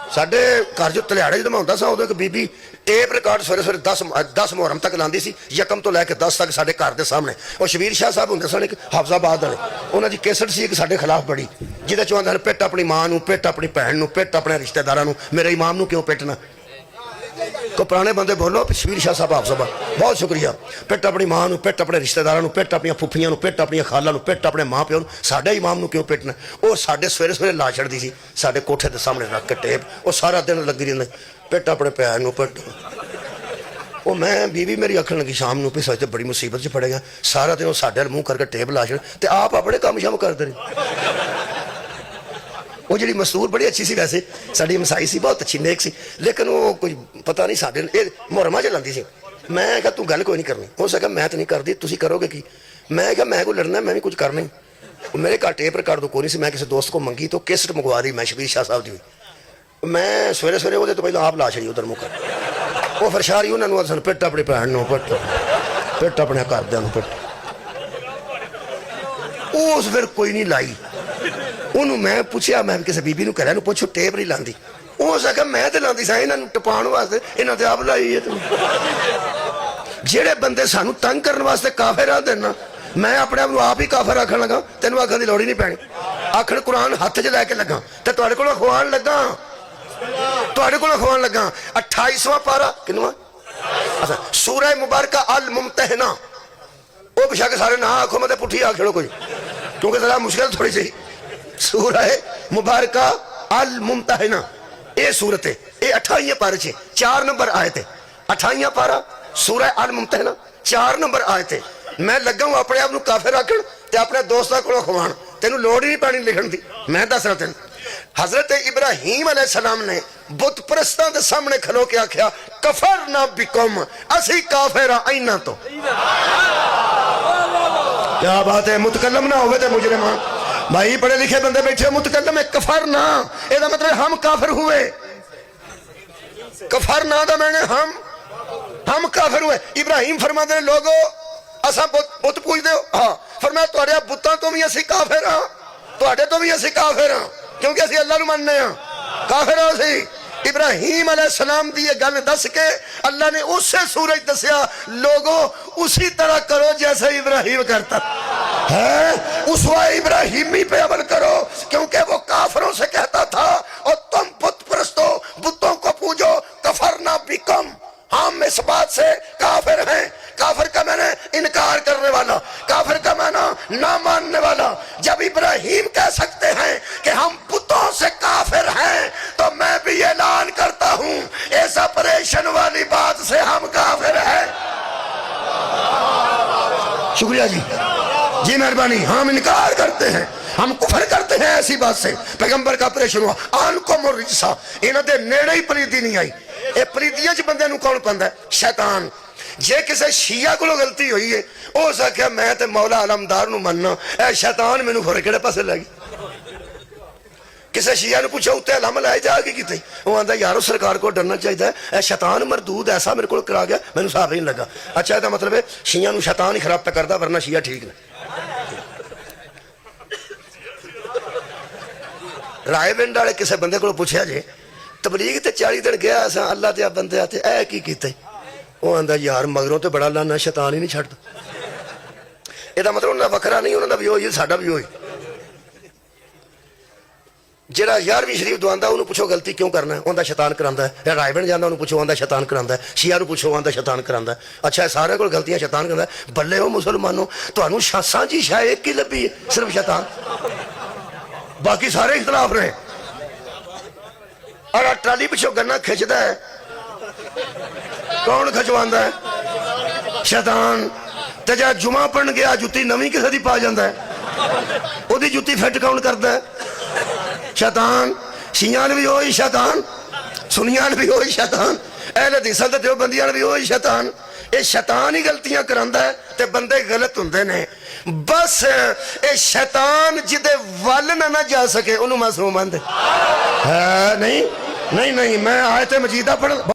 साडे घर जो तलियाड़े जो मैं होंदा सा उदों एक बीबी टेप रिकॉर्ड सवेरे सवेरे 10 मुहर्रम तक लांदी सी, यकम तो लैके 10 तक साडे घर दे सामने। और शबीर शाह साहब होंदे सन एक हाफजाबाद वाले, उन्हां दी कैसेट सी एक साडे खिलाफ बड़ी, जिहदे चों आंदे पिट अपनी मां नूं, पिट अपनी भैन नूं, पिट अपने रिश्तेदारां नूं, मेरे इमाम नूं क्यों पिटना। को पुराने बंदे बोलो शबीर शाह साहब हाफजाबाद, बहुत शुक्रिया। पिट अपनी मां नूं, पिट अपने रिश्तेदारां नूं, पिट अपनी फुफियां नूं, पिट अपनी खालां नूं, पिट अपने मां प्यो नूं, साडे इमाम नूं क्यों पिटना। वो साडे सवेरे सवेरे ला छड़दी सी साडे कोठे दे सामने रख के टेप, वो सारा दिन लगी रहिंदी पिट अपने भैन नूं पिट। वो मैं बीवी मेरी आखन लगी शाम नूं भी सच बड़ी मुसीबत च पड़ गया, सारा दिन वो साडे मुंह करके टेप ला छड़ ते आप अपने काम शाम करदे रहे। वो जी मस्तूर बड़ी अच्छी सी, वैसे साड़ी मसाई सी, बहुत अच्छी नेक सी, लेकिन वो कोई पता नहीं साढ़े मुहर्रमा च लाती सी। मैं क्या तू गल कोई नहीं करनी, हो सका मैं तो नहीं करती, तुम करोगे की। मैं क्या मैं कोई लड़ना, मैं भी कुछ करना ही। मेरे घर टेप रिकॉर्ड तो कोई नहीं सी, मैं किसी दोस्त को मंगी तो कैसेट मंगवा दी मैं शबीर शाह साहब की। मैं सवेरे सवेरे वो तो पहले आप ला छड़ी उधर मुँह कर, वो फिर शारी उन्होंने सन पिट अपनी भैन नूं पिट, पिट अपने घरदियां नूं पिट। उस फिर कोई नहीं लाई। उन्होंने मैं पूछया, मैं किसी बीबी नूं घरै नूं पुछो टेप नहीं लांदी। हो सका मैं तो लांदी सा, इन्हां नूं टपाउण वास्ते, इन्हां ते आप लाई है। जेड़े बंदे सानू तंग करने वास्ते काफिर आंदे ना, मैं अपने आप आप ही काफिर आखन लगा, तेनों आखन की लोड़ ही नहीं पैनी। आखन कुरान हत्थ च लैके लगा ते तुहाडे कोलों खवाण लगा, तुहाडे कोलों खवाण लगा। 28वां पारा किन्नवां, अच्छा सूरह मुबारका अल मुमतहना। वो बेशक सारे ना आखो, मैं पुठी आख छड़ो कोई, क्योंकि जरा मुश्किल थोड़ी सी। सूरह मुबारका अल मुमतहना ये सूरत है, ये 28 पारे च 4 नंबर आयत है। 28 पारा सूरह अल मुमतहना 4 नंबर आयत है। मैं लगा हूं अपने आप को काफिर आखण ते अपने दोस्तां कोलों खवाण, तेनों लोड़ ही नहीं पैनी लिखण दी। मैं दस रहा तेन, हजरत इब्राहिम अलैहिस्सलाम ने बुत परस्तां दे सामने खलो के आख्या कफर ना बिकुम, असी काफिर हां इन्हां तो। क्या बात है, मुतकल्लम ना होवे ते मुजरिम भाई, पढ़े लिखे बंदे बैठे, मुतकल्लम है कफर ना, एदा मतलब हम काफिर हुए। कफर ना दा मैंने हम काफिर हुए। इब्राहिम फरमाते हैं लोगो असा बुत पूजदे हो, हाँ फरमाया तुहाडे बुतां तो भी असीं काफिर हां, तुहाडे तो भी असीं काफिर हां, क्योंकि असीं अल्लाह नूं मनने हां, काफिर हां असीं। इब्राहिम अलैहिस्सलाम दी ये गल दस के अल्लाह ने उसे सूरज दसिया, लोगो उसी तरह करो जैसे इब्राहिम करता है, उसवा इब्राहिमी पे अमल करो, क्योंकि वो काफिरों से कहता था और तुम बुत परस्तो, बुतों को पूजो, कफरना बिकम, हम इस बात से काफिर हैं। काफिर का मैंने इनकार करने वाला, काफिर का माना ना मानने वाला। जब इब्राहिम कह सकते हैं कि हम बुतों से काफिर हैं, तो मैं भी ऐलान करता हूं इस ऑपरेशन वाली बात से हम काफिर हैं। शुक्रिया जी, जी मेहरबानी। हम इनकार करते हैं, हम कुफर करते हैं ऐसी बात से। पैगंबर का ऑपरेशन हुआ आन को मुर्रिसा, इन्हां दे नेड़े ही परीदी नहीं आई। ये परीदियां च बंदे नूं कौन पांदा है? शैतान। जे किसी शिया को गलती हुई है, हो सके मैं ते मौला आलमदार नूं मनना, ए शैतान मैनूं फिर किहड़े पासे लै गई। किसी शिया ने पूछा उत्ते अलम लै जाके कि वो आंदा यारो सरकार को डरना चाहिए, ए शैतान मरदूद ऐसा मेरे को करा गया, मैनूं हिसाब ही नहीं लगा। अच्छा इसका मतलब है शिया नूं शैतान ही खराब करदा, वरना शिया ठीक ने। रायविंड वाले किसी बंदे को पूछा जे तबलीग ते 40 दिन गया असा अल्लाह दे बंदे आते ऐ की कीते, वो आंदा यार मगरों तो बड़ा लाना शैतान ही नहीं छड्डदा। ਇਹਦਾ मतलब उन्होंने वखरा नहीं, उन्होंने भी होई साडा भी होई। ਜਿਹੜਾ 11ਵੀਂ शरीफ दवांदा उन्होंने पूछो गलती क्यों करना है, उनका शैतान करांदा है। रायविंड जांदा उन्होंने पूछो आंदा शैतान करांदा है, शिया नूं पूछो आंदा शैतान करांदा है। अच्छा सारे कोल गलतियां शैतान करांदा है। बल्ले हो मुसलमानों, तुहानूं सासां जी शायद एक ही लभी है, सिर्फ शैतान, बाकी सारे इख्तलाफ रहे। और ट्राली पिछों गन्ना खिंचदा है, कौन खिचवांदा है? शैतान। ते जे जुमा पढ़न गया जुत्ती नवीं किसी दी पा जांदा है, ओदी जुत्ती फिट कौन करदा है? शैतान। शियान भी वही शैतान, सुनियान भी वही शैतान, अहले हदीसां ते देवबंदियां भी वही शैतान। ये शैतान ही गलतियां करांदा है ते बंदे गलत हुंदे ने। बस ये शैतान जिदे वल ना जा सके उन्होंने मासूम आंदे है। नहीं नहीं नहीं, मैं आयत मजीदा पढ़